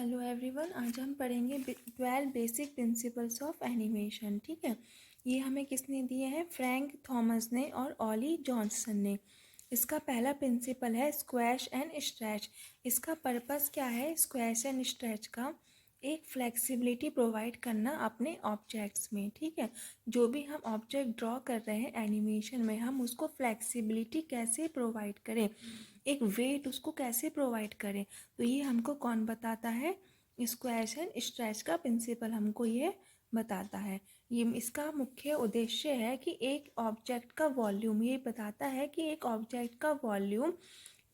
Hello everyone, आज हम पढ़ेंगे 12 बेसिक प्रिंसिपल्स ऑफ एनिमेशन। ठीक है, ये हमें किसने दिए हैं? फ्रैंक थॉमस ने और ऑली जॉनसन ने। इसका पहला प्रिंसिपल है स्क्वैश एंड स्ट्रेच। इसका पर्पस क्या है? स्क्वैश एंड स्ट्रेच का एक फ्लेक्सिबिलिटी प्रोवाइड करना अपने ऑब्जेक्ट्स में। ठीक है, जो भी हम ऑब्जेक्ट ड्रॉ कर रहे हैं एनिमेशन में, हम उसको फ्लेक्सिबिलिटी कैसे प्रोवाइड करें, एक वेट उसको कैसे प्रोवाइड करें, तो ये हमको कौन बताता है? स्क्वैश एंड स्ट्रेच का प्रिंसिपल हमको ये बताता है। ये इसका मुख्य उद्देश्य है कि एक ऑब्जेक्ट का वॉल्यूम, ये बताता है कि एक ऑब्जेक्ट का वॉल्यूम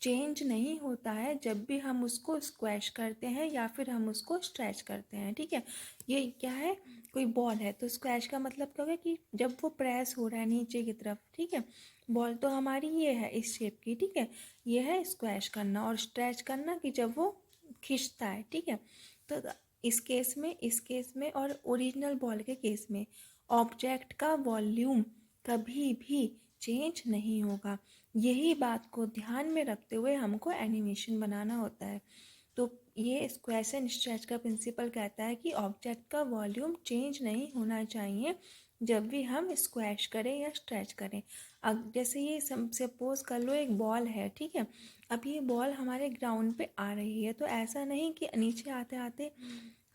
चेंज नहीं होता है जब भी हम उसको स्क्वैश करते हैं या फिर हम उसको स्ट्रेच करते हैं। ठीक है, ये क्या है? कोई बॉल है तो स्क्वैश का मतलब क्या होगा कि जब वो प्रेस हो रहा है नीचे की तरफ। ठीक है, बॉल तो हमारी ये है इस शेप की। ठीक है, ये है स्क्वैश करना, और स्ट्रेच करना कि जब वो खिंचता है। ठीक है, तो इस केस में और ओरिजिनल बॉल के केस में ऑब्जेक्ट का वॉल्यूम कभी भी चेंज नहीं होगा। यही बात को ध्यान में रखते हुए हमको एनिमेशन बनाना होता है। तो ये स्क्वैश एंड स्ट्रेच का प्रिंसिपल कहता है कि ऑब्जेक्ट का वॉल्यूम चेंज नहीं होना चाहिए जब भी हम स्क्वैश करें या स्ट्रेच करें। अब जैसे ये सपोज कर लो एक बॉल है। ठीक है, अब ये बॉल हमारे ग्राउंड पे आ रही है, तो ऐसा नहीं कि नीचे आते आते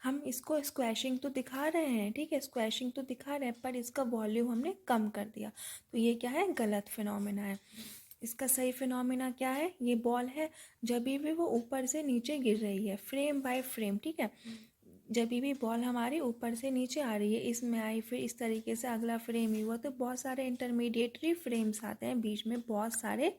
हम इसको स्क्वैशिंग तो दिखा रहे हैं। ठीक है, स्क्वैशिंग तो दिखा रहे हैं पर इसका वॉल्यूम हमने कम कर दिया, तो ये क्या है? गलत फिनोमेना है। इसका सही फिनोमेना क्या है? ये बॉल है, जब भी वो ऊपर से नीचे गिर रही है फ्रेम बाय फ्रेम। ठीक है, जब भी बॉल हमारी ऊपर से नीचे आ रही है, इसमें आई, फिर इस तरीके से अगला फ्रेम ही हुआ, तो बहुत सारे इंटरमीडिएटरी फ्रेम्स आते हैं, बीच में बहुत सारे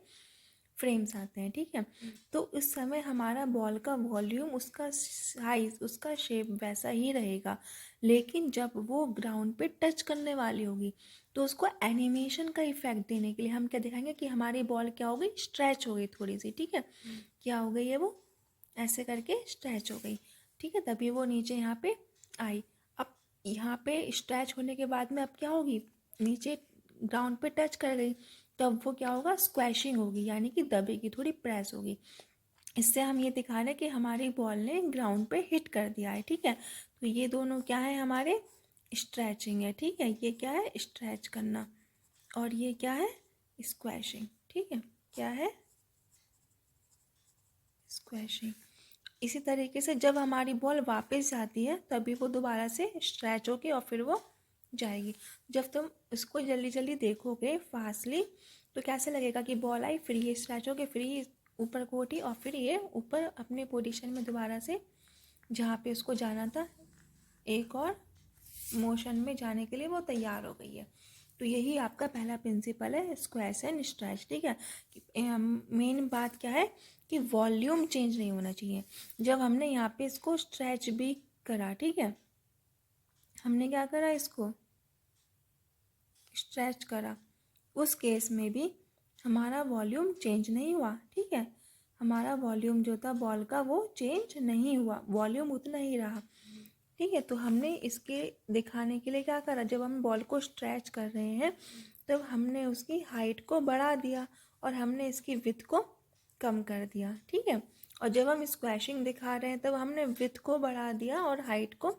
फ्रेम्स आते हैं। ठीक है, तो उस समय हमारा बॉल का वॉल्यूम, उसका साइज, उसका शेप वैसा ही रहेगा। लेकिन जब वो ग्राउंड पे टच करने वाली होगी तो उसको एनिमेशन का इफेक्ट देने के लिए हम क्या दिखाएंगे कि हमारी बॉल क्या हो गई? स्ट्रेच हो गई थोड़ी सी। ठीक है, क्या हो गई है? वो ऐसे करके स्ट्रेच हो गई। ठीक है, तभी वो नीचे यहाँ पे आई। अब यहाँ पे स्ट्रेच होने के बाद में अब क्या होगी? नीचे ग्राउंड पे टच कर गई, तब वो क्या होगा? स्क्वैशिंग होगी, यानी कि दबेगी, थोड़ी प्रेस होगी। इससे हम ये दिखा रहे हैं कि हमारी बॉल ने ग्राउंड पे हिट कर दिया है। ठीक है, तो ये दोनों क्या है? हमारे स्ट्रेचिंग है। ठीक है, ये क्या है? स्ट्रेच करना, और ये क्या है? स्क्वैशिंग। ठीक है, क्या है? स्क्वैशिंग। इसी तरीके से जब हमारी बॉल वापस जाती है तभी वो दोबारा से स्ट्रेच होगी और फिर वो जाएगी। जब तुम इसको जल्दी जल्दी देखोगे फास्टली तो कैसे लगेगा कि बॉल आई, फिर ये स्ट्रेच हो गई, फिर ये ऊपर को उठी, और फिर ये ऊपर अपने पोजीशन में दोबारा से जहाँ पे उसको जाना था एक और मोशन में जाने के लिए वो तैयार हो गई है। तो यही आपका पहला प्रिंसिपल है, स्क्वैश एंड स्ट्रेच। ठीक है, मेन बात क्या है कि वॉल्यूम चेंज नहीं होना चाहिए। जब हमने यहाँ पे इसको स्ट्रेच भी करा, ठीक है, हमने क्या करा? इसको स्ट्रेच करा, उस केस में भी हमारा वॉल्यूम चेंज नहीं हुआ। ठीक है, हमारा वॉल्यूम जो था बॉल का वो चेंज नहीं हुआ, वॉल्यूम उतना ही रहा। ठीक है, तो हमने इसके दिखाने के लिए क्या करा? जब हम बॉल को स्ट्रेच कर रहे हैं तब हमने उसकी हाइट को बढ़ा दिया और हमने इसकी विड्थ को कम कर दिया। ठीक है, और जब हम स्क्वैशिंग दिखा रहे हैं तब हमने विड्थ को बढ़ा दिया और हाइट को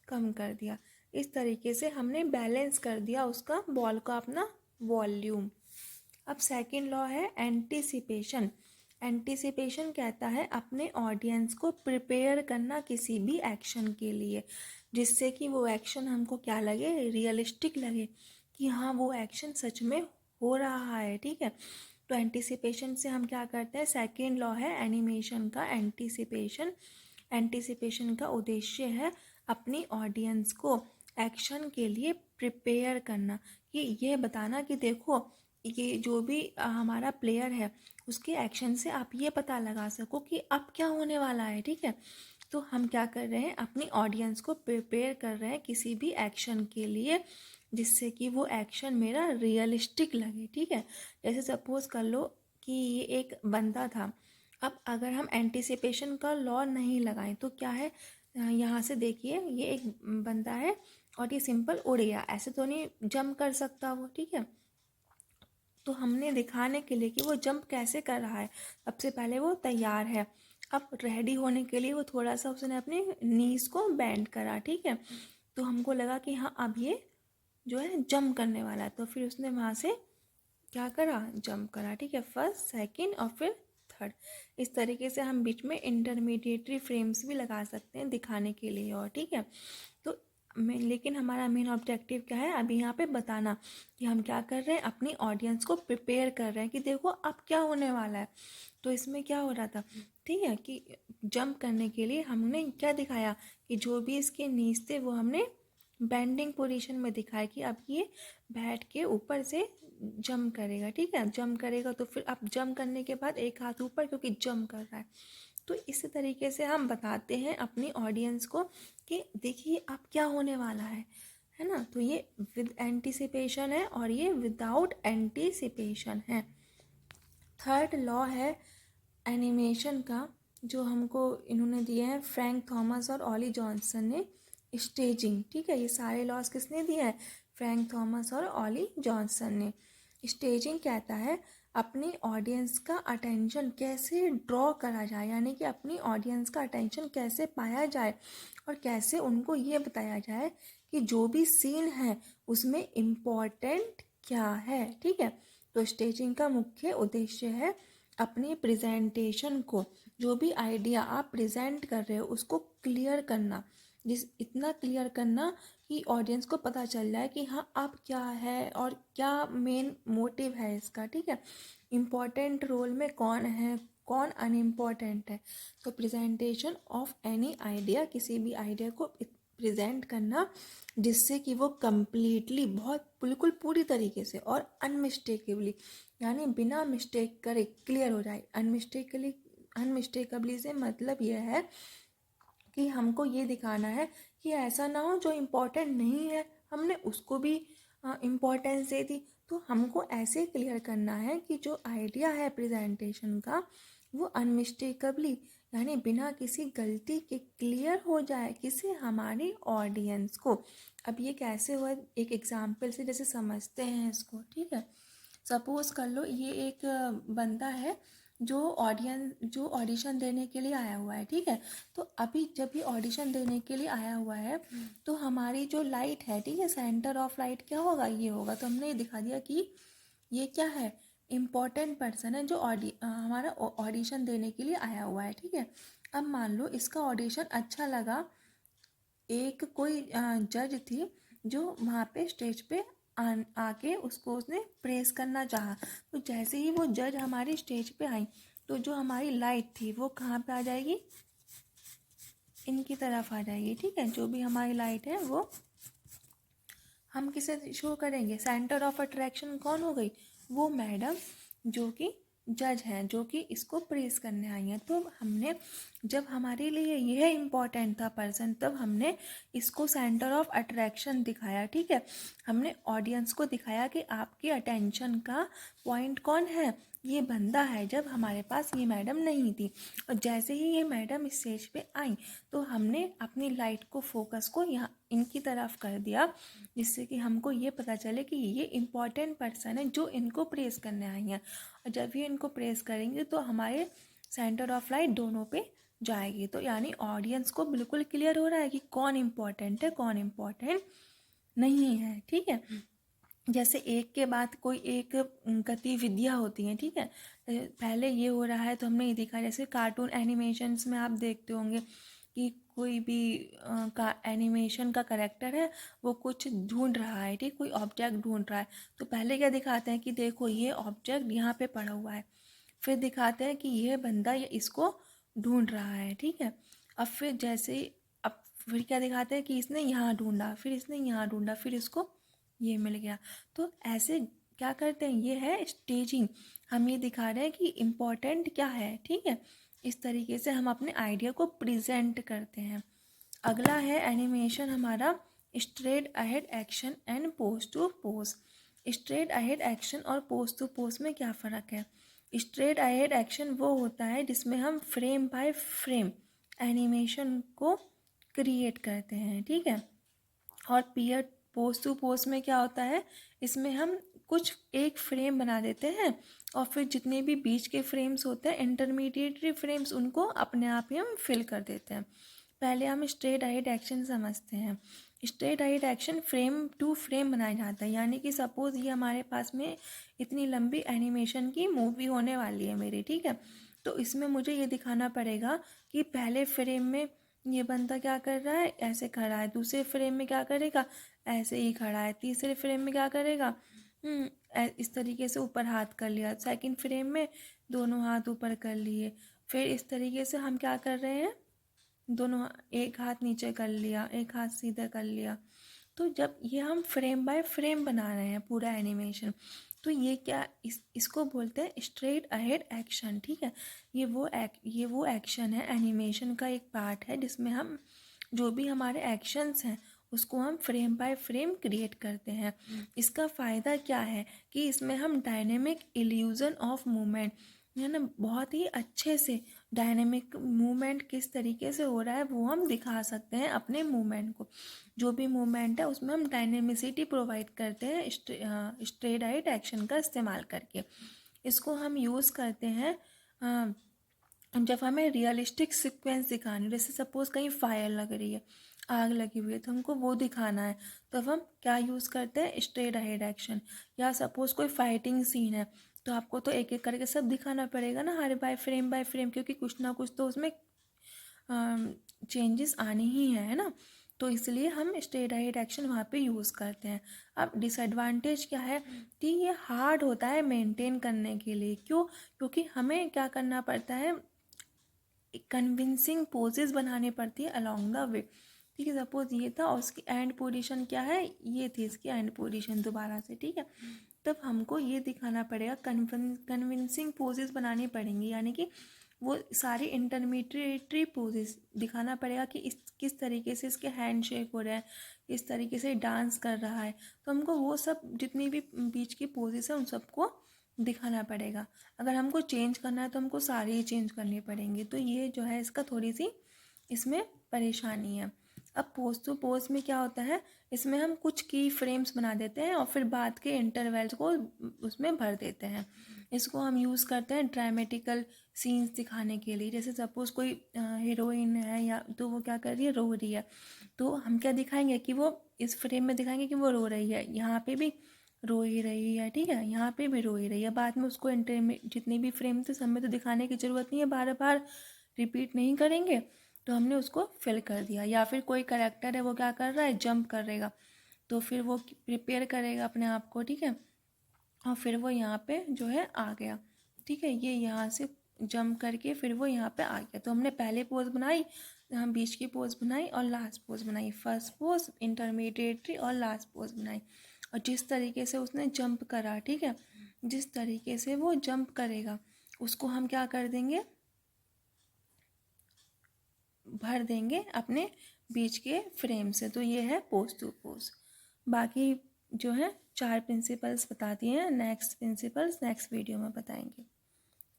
कम कर दिया। इस तरीके से हमने बैलेंस कर दिया उसका, बॉल का, अपना वॉल्यूम। अब सेकंड लॉ है एंटीसिपेशन। एंटीसिपेशन कहता है अपने ऑडियंस को प्रिपेयर करना किसी भी एक्शन के लिए, जिससे कि वो एक्शन हमको क्या लगे? रियलिस्टिक लगे, कि हाँ वो एक्शन सच में हो रहा है। ठीक है, तो एंटीसिपेशन से हम क्या करते हैं? सेकंड लॉ है एनिमेशन का, एंटीसिपेशन। एंटीसिपेशन का उद्देश्य है अपनी ऑडियंस को एक्शन के लिए प्रिपेयर करना, कि ये बताना कि देखो ये जो भी हमारा प्लेयर है उसके एक्शन से आप ये पता लगा सको कि अब क्या होने वाला है। ठीक है, तो हम क्या कर रहे हैं? अपनी ऑडियंस को प्रिपेयर कर रहे हैं किसी भी एक्शन के लिए, जिससे कि वो एक्शन मेरा रियलिस्टिक लगे। ठीक है, जैसे सपोज कर लो कि ये एक बंदा था। अब अगर हम एंटीसिपेशन का लॉ नहीं लगाएं तो क्या है? यहाँ से देखिए, ये एक बंदा है और ये सिंपल उड़ गया, ऐसे तो नहीं जंप कर सकता वो। ठीक है, तो हमने दिखाने के लिए कि वो जंप कैसे कर रहा है, सबसे पहले वो तैयार है, अब रेडी होने के लिए वो थोड़ा सा उसने अपने नीज को बेंड करा, ठीक है। तो हमको लगा कि हाँ अब ये जो है जंप करने वाला है, तो फिर उसने वहाँ से क्या करा, जंप करा, ठीक है, फर्स्ट सेकंड और फिर थर्ड। इस तरीके से हम बीच में इंटरमीडिएटरी फ्रेम्स भी लगा सकते हैं दिखाने के लिए, और ठीक है। तो लेकिन हमारा मेन ऑब्जेक्टिव क्या है अभी यहाँ पे बताना कि हम क्या कर रहे हैं, अपनी ऑडियंस को प्रिपेयर कर रहे हैं कि देखो अब क्या होने वाला है। तो इसमें क्या हो रहा था, ठीक है, कि जंप करने के लिए हमने क्या दिखाया कि जो भी इसके नीज थे वो हमने बेंडिंग पोजीशन में दिखाया कि अब ये बैठ के ऊपर से जंप करेगा, ठीक है, जंप करेगा। तो फिर अब जंप करने के बाद एक हाथ ऊपर क्योंकि जंप कर रहा है। तो इस तरीके से हम बताते हैं अपनी ऑडियंस को कि देखिए अब क्या होने वाला है ना। तो ये विद एंटिसिपेशन है और ये विदाउट एंटिसिपेशन है। थर्ड लॉ है एनिमेशन का, जो हमको इन्होंने दिए हैं फ्रैंक थॉमस और ऑली जॉनसन ने, स्टेजिंग, ठीक है। ये सारे लॉज किसने दिए हैं, फ्रैंक थॉमस और ऑली जॉनसन ने। स्टेजिंग कहता है अपनी ऑडियंस का अटेंशन कैसे ड्रॉ करा जाए, यानी कि अपनी ऑडियंस का अटेंशन कैसे पाया जाए और कैसे उनको ये बताया जाए कि जो भी सीन है उसमें इम्पॉर्टेंट क्या है, ठीक है। तो स्टेजिंग का मुख्य उद्देश्य है अपने प्रेजेंटेशन को, जो भी आइडिया आप प्रेजेंट कर रहे हो उसको क्लियर करना, इतना क्लियर करना कि ऑडियंस को पता चल जाए कि हाँ अब क्या है और क्या मेन मोटिव है इसका, ठीक है। इम्पॉर्टेंट रोल में कौन है, कौन अनइम्पॉर्टेंट है। तो प्रेजेंटेशन ऑफ एनी आइडिया, किसी भी आइडिया को प्रेजेंट करना जिससे कि वो कम्प्लीटली, बहुत बिल्कुल पूरी तरीके से और अनमिस्टेकेबली, यानी बिना मिस्टेक करे क्लियर हो जाए। अनमिस्टेकबली से मतलब यह है कि हमको ये दिखाना है कि ऐसा ना हो जो इम्पोर्टेंट नहीं है हमने उसको भी इम्पोर्टेंस दे दी। तो हमको ऐसे क्लियर करना है कि जो आइडिया है प्रेजेंटेशन का वो अनमिस्टेकबली, यानी बिना किसी गलती के क्लियर हो जाए किसी हमारी ऑडियंस को। अब ये कैसे हुआ, एक एग्जाम्पल से जैसे समझते हैं इसको, ठीक है। सपोज कर लो ये एक बंदा है जो ऑडिशन देने के लिए आया हुआ है, ठीक है। तो अभी जब ये ऑडिशन देने के लिए आया हुआ है तो हमारी जो लाइट है, ठीक है, सेंटर ऑफ लाइट क्या होगा, ये होगा। तो हमने ये दिखा दिया कि ये क्या है, इम्पॉर्टेंट पर्सन है जो हमारा ऑडिशन देने के लिए आया हुआ है, ठीक है। अब मान लो इसका ऑडिशन अच्छा लगा, एक कोई जज थी जो वहाँ पे स्टेज पे आके उसको उसने प्रेस करना चाहा। तो जैसे ही वो जज हमारी स्टेज पे आई तो जो हमारी लाइट थी वो कहाँ पे आ जाएगी, इनकी तरफ आ जाएगी, ठीक है। जो भी हमारी लाइट है वो हम किसे शो करेंगे, सेंटर ऑफ अट्रैक्शन कौन हो गई, वो मैडम जो कि जज हैं, जो कि इसको प्रेस करने आई हैं। तो हमने जब हमारे लिए यह इम्पॉर्टेंट था पर्सन तब हमने इसको सेंटर ऑफ अट्रैक्शन दिखाया, ठीक है। हमने ऑडियंस को दिखाया कि आपके अटेंशन का पॉइंट कौन है, ये बंदा है, जब हमारे पास ये मैडम नहीं थी। और जैसे ही ये मैडम स्टेज पे आई तो हमने अपनी लाइट को, फोकस को यहाँ इनकी तरफ कर दिया, जिससे कि हमको ये पता चले कि ये इम्पॉर्टेंट पर्सन है जो इनको प्रेस करने आई हैं। और जब ये इनको प्रेस करेंगे तो हमारे सेंटर ऑफ लाइट दोनों पे जाएगी। तो यानी ऑडियंस को बिल्कुल क्लियर हो रहा है कि कौन इम्पॉर्टेंट है कौन इम्पॉर्टेंट नहीं है, ठीक है। जैसे एक के बाद कोई एक गतिविधियाँ होती हैं, ठीक है। पहले ये हो रहा है तो हमने ये देखा, जैसे कार्टून एनिमेशंस में आप देखते होंगे कि कोई भी एनिमेशन का करेक्टर है वो कुछ ढूंढ रहा है, ठीक, कोई ऑब्जेक्ट ढूंढ रहा है। तो पहले क्या दिखाते हैं कि देखो ये ऑब्जेक्ट यहाँ पे पड़ा हुआ है, फिर दिखाते हैं कि ये बंदा ये इसको ढूंढ रहा है, ठीक है। अब फिर जैसे अब फिर क्या दिखाते हैं कि इसने यहाँ ढूंढा, फिर इसने यहाँ ढूंढा, फिर इसको ये मिल गया। तो ऐसे क्या करते हैं, ये है स्टेजिंग। हम ये दिखा रहे हैं कि इम्पोर्टेंट क्या है, ठीक है। इस तरीके से हम अपने आइडिया को प्रेजेंट करते हैं। अगला है एनिमेशन हमारा straight ahead action and pose to pose. Straight ahead action और पोज टू पोज में क्या फ़र्क है। स्ट्रेट अहेड एक्शन वो होता है जिसमें हम फ्रेम बाय फ्रेम एनिमेशन को क्रिएट करते हैं, ठीक है। और पीयर पोज टू पोज में क्या होता है, इसमें हम कुछ एक फ्रेम बना देते हैं और फिर जितने भी बीच के फ्रेम्स होते हैं इंटरमीडिएटरी फ्रेम्स, उनको अपने आप ही हम फिल कर देते हैं। पहले हम स्ट्रेट अहेड एक्शन समझते हैं। Straight ahead action frame to frame बनाया जाता है, यानी कि सपोज़ ये हमारे पास में इतनी लंबी एनिमेशन की मूवी होने वाली है मेरी, ठीक है। तो इसमें मुझे ये दिखाना पड़ेगा कि पहले फ्रेम में ये बंदा क्या कर रहा है, ऐसे खड़ा है, दूसरे फ्रेम में क्या करेगा, ऐसे ही खड़ा है, तीसरे फ्रेम में क्या करेगा, इस तरीके से ऊपर हाथ कर लिया, सेकंड फ्रेम में दोनों हाथ ऊपर कर लिए, फिर इस तरीके से हम क्या कर रहे हैं, दोनों एक हाथ नीचे कर लिया, एक हाथ सीधा कर लिया। तो जब ये हम फ्रेम बाय फ्रेम बना रहे हैं पूरा एनिमेशन, तो ये क्या इसको बोलते हैं स्ट्रेट अहेड एक्शन, ठीक है। ये वो एक्शन है, एनिमेशन का एक पार्ट है जिसमें हम जो भी हमारे एक्शंस हैं उसको हम फ्रेम बाय फ्रेम क्रिएट करते हैं। इसका फ़ायदा क्या है कि इसमें हम डायनेमिक इल्यूज़न ऑफ मूवमेंट, है ना, बहुत ही अच्छे से डायनेमिक मूवमेंट किस तरीके से हो रहा है वो हम दिखा सकते हैं अपने मूवमेंट को। जो भी मूवमेंट है उसमें हम डायनेमिसिटी प्रोवाइड करते हैं स्ट्रेट अहेड एक्शन का इस्तेमाल करके। इसको हम यूज़ करते हैं जब हमें रियलिस्टिक सीक्वेंस दिखानी, जैसे सपोज़ कहीं फायर लग रही है, आग लगी हुई है, तो हमको वो दिखाना है, तो अब हम क्या यूज़ करते हैं, स्ट्रेट अहेड एक्शन। या सपोज़ कोई फाइटिंग सीन है, तो आपको तो एक एक करके सब दिखाना पड़ेगा ना, हर बाय फ्रेम, क्योंकि कुछ ना कुछ तो उसमें चेंजेस आने ही है ना। तो इसलिए हम स्ट्रेट अहेड एक्शन वहाँ पे यूज़ करते हैं। अब डिसएडवांटेज क्या है कि ये हार्ड होता है मेंटेन करने के लिए। क्यों? क्योंकि हमें क्या करना पड़ता है, कन्विंसिंग पोजेस बनानी पड़ती है अलॉन्ग द वे, ठीक है। सपोज ये था और उसकी एंड पोजीशन क्या है, ये थी इसकी एंड पोजीशन दोबारा से, ठीक है। तब हमको ये दिखाना पड़ेगा, कन्विंसिंग पोजेस बनानी पड़ेंगी, यानी कि वो सारी इंटरमीडिएटरी पोजेस दिखाना पड़ेगा कि इस किस तरीके से इसके हैंड शेक हो रहा है, किस तरीके से डांस कर रहा है। तो हमको वो सब जितनी भी बीच की पोजेस हैं उन सबको दिखाना पड़ेगा। अगर हमको चेंज करना है तो हमको सारी ही चेंज करनी पड़ेंगी। तो ये जो है इसका थोड़ी सी इसमें परेशानी है। अब पोज टू पोज में क्या होता है, इसमें हम कुछ की फ्रेम्स बना देते हैं और फिर बाद के इंटरवल्स को उसमें भर देते हैं। इसको हम यूज़ करते हैं ड्रामेटिकल सीन्स दिखाने के लिए। जैसे सपोज़ कोई हीरोइन है या तो वो क्या कर रही है, रो रही है, तो हम क्या दिखाएंगे कि वो इस फ्रेम में दिखाएंगे कि वो रो रही है, यहाँ पे भी रो ही रही है, ठीक है, यहाँ पे भी रो ही रही है। बाद में उसको इंटर में जितने भी फ्रेम थे सब में तो दिखाने की ज़रूरत नहीं है, बार बार रिपीट नहीं करेंगे, तो हमने उसको फिल कर दिया। या फिर कोई करेक्टर है वो क्या कर रहा है, जंप करेगा, तो फिर वो प्रिपेयर करेगा अपने आप को, ठीक है, और फिर वो यहाँ पे जो है आ गया, ठीक है, ये यहाँ से जंप करके फिर वो यहाँ पे आ गया। तो हमने पहले पोज बनाई, हम बीच की पोज बनाई और लास्ट पोज बनाई, फर्स्ट पोज, इंटरमीडिएटरी और लास्ट पोज बनाई। और जिस तरीके से उसने जंप करा, ठीक है, जिस तरीके से वो जंप करेगा उसको हम क्या कर देंगे, भर देंगे अपने बीच के फ्रेम से। तो ये है पोज टू पोज। बाकी जो है 4 प्रिंसिपल्स बता दिए हैं, नेक्स्ट प्रिंसिपल्स नेक्स्ट वीडियो में बताएंगे।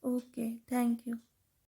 Okay, thank you.